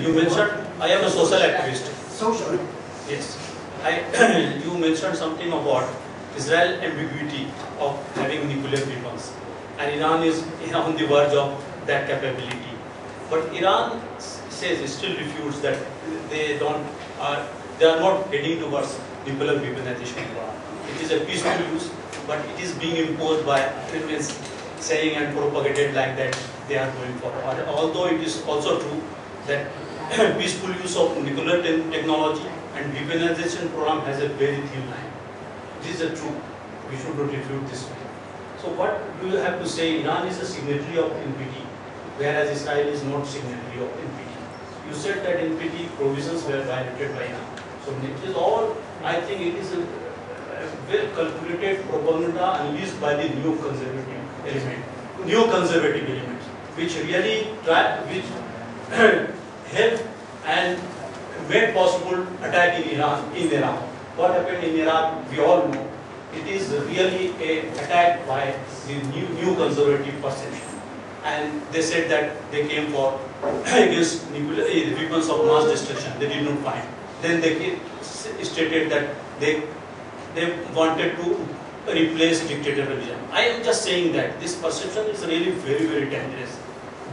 you mentioned, I am a social activist. Social? Yes. You mentioned something about Israel ambiguity of having nuclear weapons. And Iran is on the verge of that capability. But Iran says, still refutes that they are not heading towards nuclear weaponization. It is a peaceful use, but it is being imposed by saying and propagated like that they are going forward. Although it is also true that peaceful use of nuclear technology and weaponization program has a very thin line. This is a true. We should not refute this way. So what do you have to say? Iran is a signatory of NPT, whereas Israel is not signatory of NPT. You said that NPT provisions were violated by Iran. So it is all, I think it is a well calculated propaganda unleashed by the new conservative elements, which really help and made possible attack in Iran. What happened in Iraq, we all know. It is really an attack by the new conservative perception. And they said that they came for against nuclear weapons of mass destruction. They did not find. Then they stated that they wanted to replace dictatorship. I am just saying that this perception is really very, very dangerous.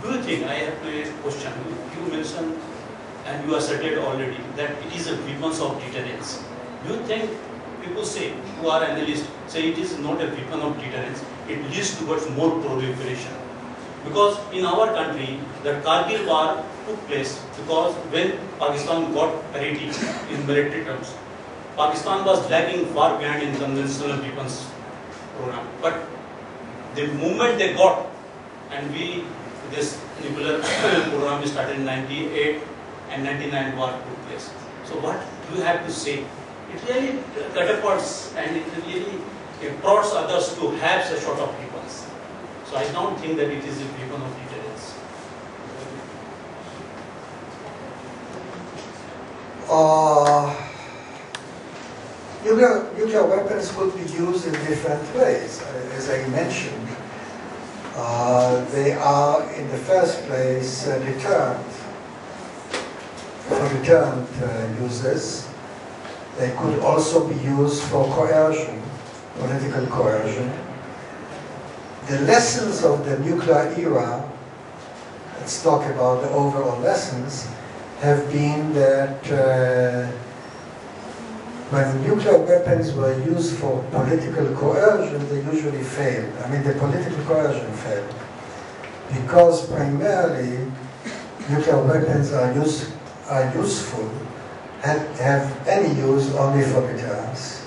Do you think, I have a question, you mentioned and you asserted already that it is a weapons of deterrence. Do you think people say, who are analysts, say it is not a weapon of deterrence, it leads towards more proliferation? Because in our country, the Kargil war took place because when Pakistan got parity in military terms, Pakistan was lagging far behind in conventional weapons program. But the moment they got, and this nuclear program started in 98 and 99 war took place. So what do you have to say? It really catapults and it really prods others to have such sort of weapons. So I don't think that it is a weapon of deterrence. Nuclear weapons could be used in different ways. As I mentioned, they are in the first place deterrent for deterrent uses. They could also be used for coercion, political coercion. The lessons of the nuclear era, let's talk about the overall lessons, have been that when nuclear weapons were used for political coercion, they usually failed. I mean, the political coercion failed. Because primarily, nuclear weapons are useful, have any use only for deterrence.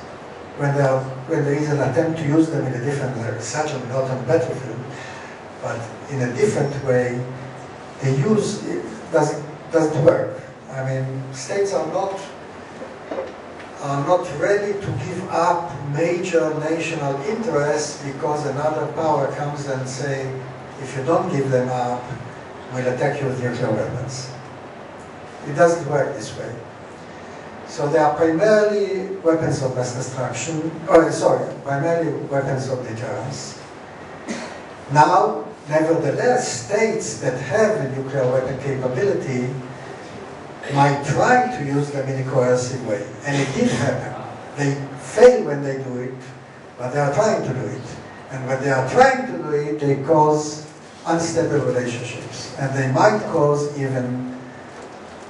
When there is an attempt to use them in a different, such a not on battlefield, but in a different way, the use doesn't work. I mean, states are not ready to give up major national interests because another power comes and say, if you don't give them up, we'll attack you with nuclear weapons. It doesn't work this way. So they are primarily weapons of mass destruction, primarily weapons of deterrence. Now, nevertheless, states that have a nuclear weapon capability might try to use them in a coercive way. And it did happen. They fail when they do it, but they are trying to do it. And when they are trying to do it, they cause unstable relationships. And they might cause even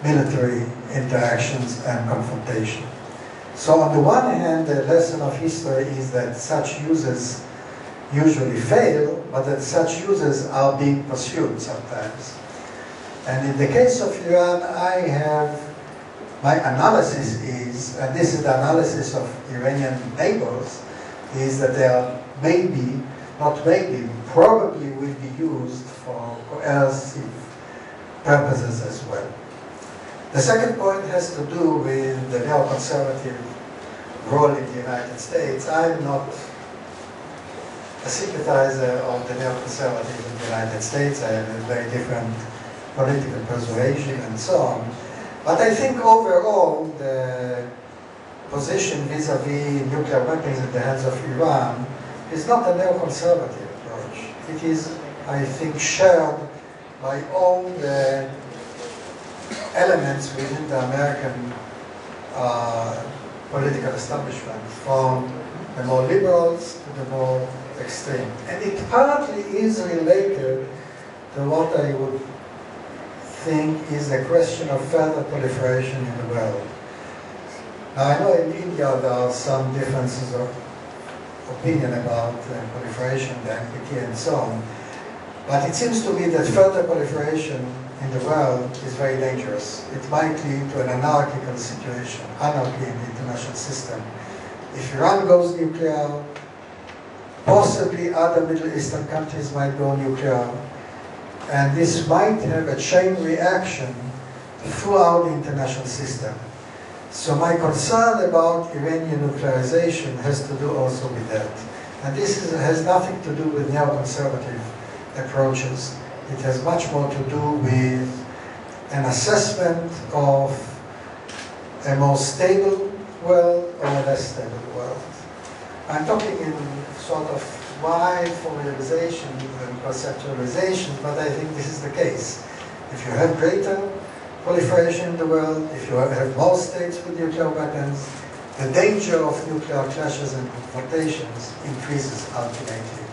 military interactions and confrontation. So on the one hand, the lesson of history is that such uses usually fail, but that such uses are being pursued sometimes. And in the case of Iran, my analysis is, and this is the analysis of Iranian neighbors, is that they are probably will be used for coercive purposes as well. The second point has to do with the neoconservative role in the United States. I'm not a sympathizer of the neoconservatives in the United States. I have a very different political persuasion and so on. But I think overall the position vis-a-vis nuclear weapons in the hands of Iran is not a neoconservative approach. It is, I think, shared by all the elements within the American political establishment, from the more liberals to the more extreme. And it partly is related to what I would think is the question of further proliferation in the world. Now, I know in India there are some differences of opinion about proliferation, the NPT and so on, but it seems to me that further proliferation in the world is very dangerous. It might lead to an anarchical situation, anarchy in the international system. If Iran goes nuclear, possibly other Middle Eastern countries might go nuclear, and this might have a chain reaction throughout the international system. So my concern about Iranian nuclearization has to do also with that. And this has nothing to do with neoconservative approaches. It has much more to do with an assessment of a more stable world or a less stable world. I'm talking in sort of wide formalization and conceptualization, but I think this is the case. If you have greater proliferation in the world, if you have more states with nuclear weapons, the danger of nuclear clashes and confrontations increases ultimately.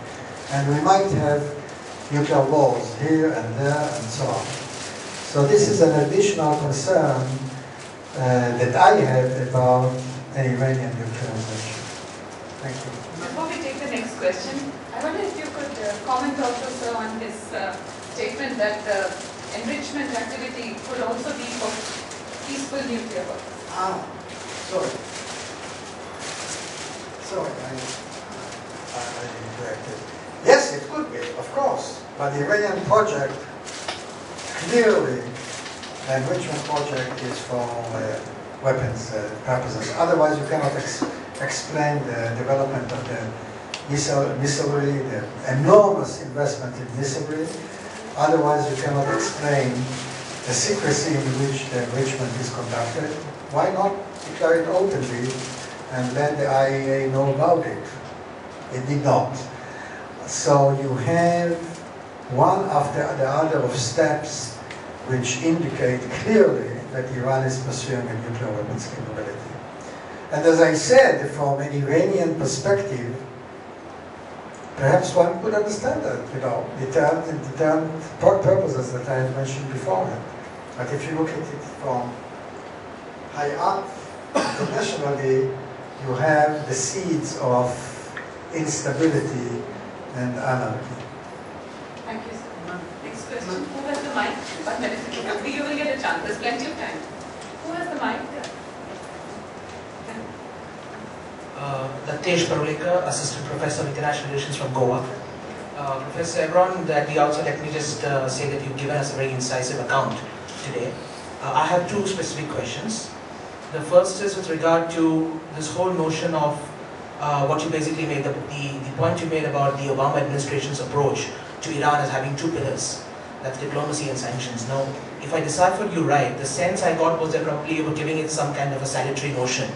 And we might have nuclear wars here and there and so on. So this is an additional concern that I have about an Iranian nuclearization. Thank you. Before we take the next question, I wonder if you could comment also, sir, on his statement that the enrichment activity could also be for peaceful nuclear work. Sorry. Sorry, I corrected. Yes, it could be, of course. But the Iranian project, clearly, the enrichment project is for weapons purposes. Otherwise, you cannot explain the development of the missilery, the enormous investment in missilery. Otherwise, you cannot explain the secrecy in which the enrichment is conducted. Why not declare it openly and let the IAEA know about it? It did not. So you have one after the other of steps which indicate clearly that Iran is pursuing a nuclear weapons capability. And as I said, from an Iranian perspective, perhaps one could understand that, the term purposes that I had mentioned beforehand. But if you look at it from high up, internationally, you have the seeds of instability and anarchy. Thank you, sir. Next question. Who has the mic? 1 minute. You will get a chance. There's plenty of time. Who has the mic? Lattesh Parulekar, Assistant Professor of International Relations from Goa. Professor Evron, at the outset, let me just say that you've given us a very incisive account today. I have two specific questions. The first is with regard to this whole notion of what you basically made, the point you made about the Obama administration's approach to Iran as having two pillars. That's diplomacy and sanctions. Now, if I deciphered you right, the sense I got was that probably you were giving it some kind of a salutary notion.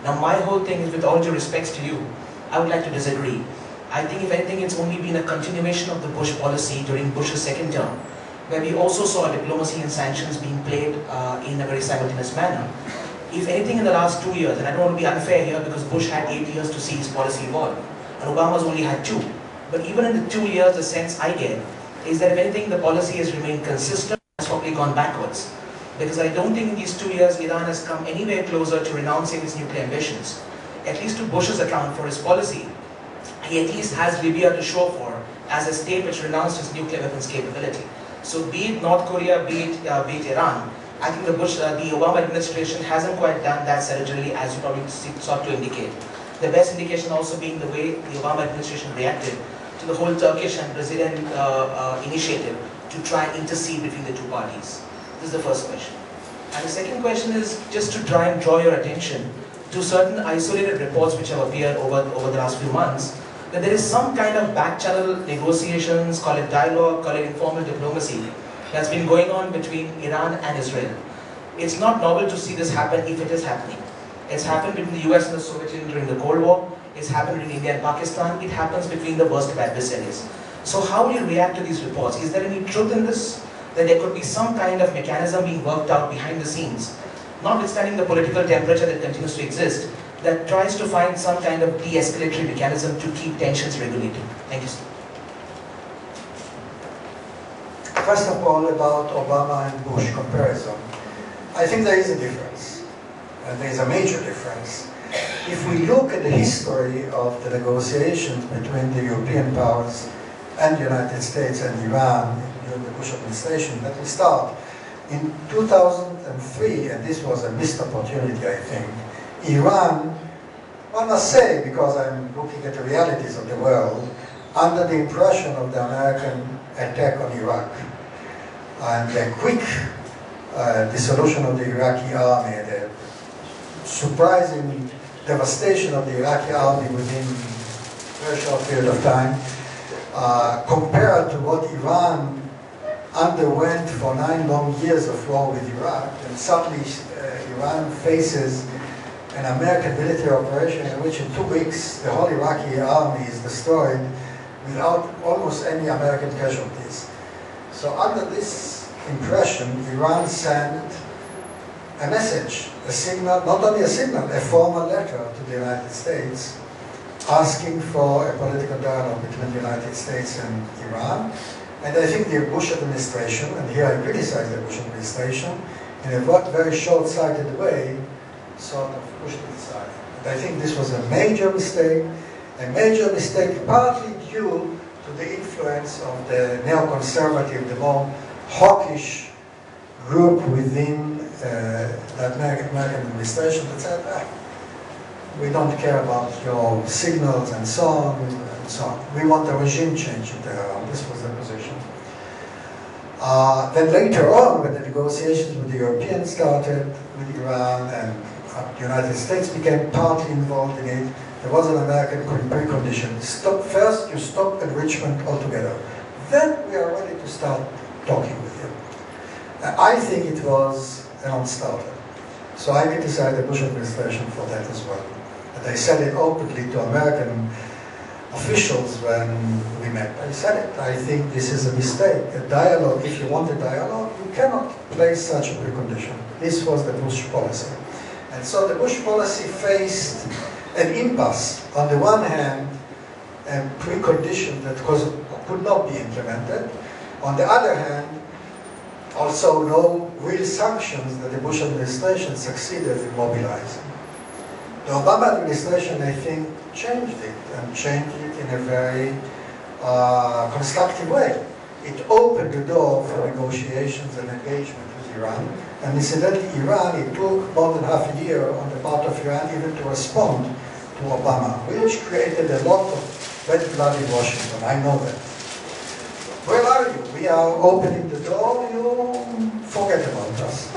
Now, my whole thing is, with all due respects to you, I would like to disagree. I think, if anything, it's only been a continuation of the Bush policy during Bush's second term, where we also saw diplomacy and sanctions being played in a very simultaneous manner. If anything, in the last 2 years, and I don't want to be unfair here because Bush had 8 years to see his policy evolve, and Obama's only had 2. But even in the 2 years, the sense I get is that if anything, the policy has remained consistent, has probably gone backwards. Because I don't think in these 2 years, Iran has come anywhere closer to renouncing its nuclear ambitions. At least to Bush's account for his policy, he at least has Libya to show for as a state which renounced its nuclear weapons capability. So be it North Korea, be it Iran, I think the Obama administration hasn't quite done that salutary as you probably sought to indicate. The best indication also being the way the Obama administration reacted to the whole Turkish and Brazilian initiative to try and intercede between the two parties. This is the first question. And the second question is just to try and draw your attention to certain isolated reports which have appeared over the last few months, that there is some kind of back-channel negotiations, call it dialogue, call it informal diplomacy, that's been going on between Iran and Israel. It's not novel to see this happen if it is happening. It's happened between the US and the Soviet Union during the Cold War. It's happened between India and Pakistan. It happens between the worst of adversaries. So how will you react to these reports? Is there any truth in this? that there could be some kind of mechanism being worked out behind the scenes, notwithstanding the political temperature that continues to exist, that tries to find some kind of de-escalatory mechanism to keep tensions regulated? Thank you, sir. First of all, about Obama and Bush comparison. I think there is a difference, and there is a major difference. If we look at the history of the negotiations between the European powers and the United States and Iran during the Bush administration, let me start. In 2003, and this was a missed opportunity, I think, Iran, one must say, because I'm looking at the realities of the world, under the impression of the American attack on Iraq and the quick dissolution of the Iraqi army, the surprising devastation of the Iraqi army within a very short period of time, compared to what Iran underwent for 9 long years of war with Iraq, and suddenly Iran faces an American military operation in which in 2 weeks the whole Iraqi army is destroyed without almost any American casualties. So under this impression, Iran sent a message, a signal, not only a signal, a formal letter to the United States asking for a political dialogue between the United States and Iran. And I think the Bush administration, and here I criticize the Bush administration, in a very short-sighted way, sort of pushed it aside. And I think this was a major mistake partly due to the influence of the neoconservative, the more hawkish group within the American administration that said, we don't care about your signals and so on, and so on. We want a regime change in Tehran. This was the position. Then later on, when the negotiations with the Europeans started, with Iran, and the United States became partly involved in it, there was an American precondition. First, you stop enrichment altogether. Then we are ready to start talking with you. I think it was a non-starter. So I criticize the Bush administration for that as well. And I said it openly to American officials when we met. I said it. I think this is a mistake. A dialogue, if you want a dialogue, you cannot place such a precondition. This was the Bush policy. And so the Bush policy faced an impasse. On the one hand, a precondition that could not be implemented. On the other hand, also no real sanctions that the Bush administration succeeded in mobilizing. The Obama administration, I think, changed it, and changed it in a very constructive way. It opened the door for negotiations and engagement with Iran. And incidentally, Iran, it took more than half a year on the part of Iran even to respond to Obama, which created a lot of red blood in Washington. I know that. Where are you? We are opening the door, you forget about us.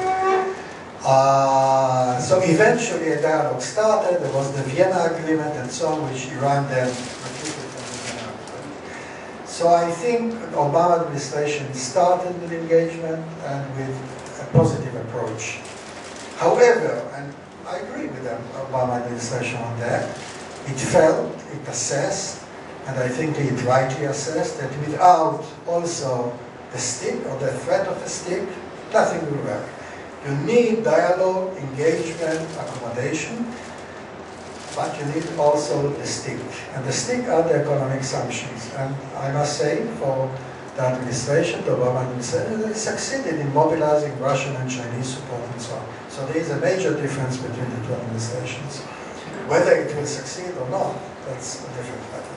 So eventually a dialogue started. There was the Vienna Agreement and so on, which Iran then retreated from the Vienna Agreement. So I think the Obama administration started with engagement and with a positive approach. However, and I agree with the Obama administration on that, it felt, it assessed, and I think it rightly assessed that without also the stick or the threat of the stick, nothing will work. You need dialogue, engagement, accommodation, but you need also the stick. And the stick are the economic sanctions. And I must say, for the administration, the Obama administration, they succeeded in mobilizing Russian and Chinese support and so on. So there is a major difference between the two administrations. Whether it will succeed or not, that's a different matter.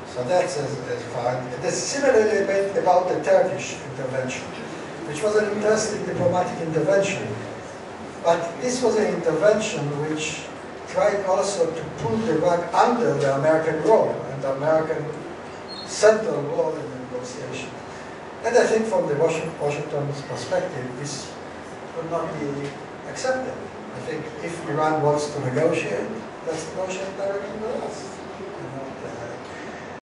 So that's as far. There's similarly about the Turkish intervention, which was an interesting diplomatic intervention. But this was an intervention which tried also to pull the rug under the American role and the American central role in the negotiation. And I think from the Washington's perspective, this could not be accepted. I think if Iran wants to negotiate, let's negotiate directly with us. You know?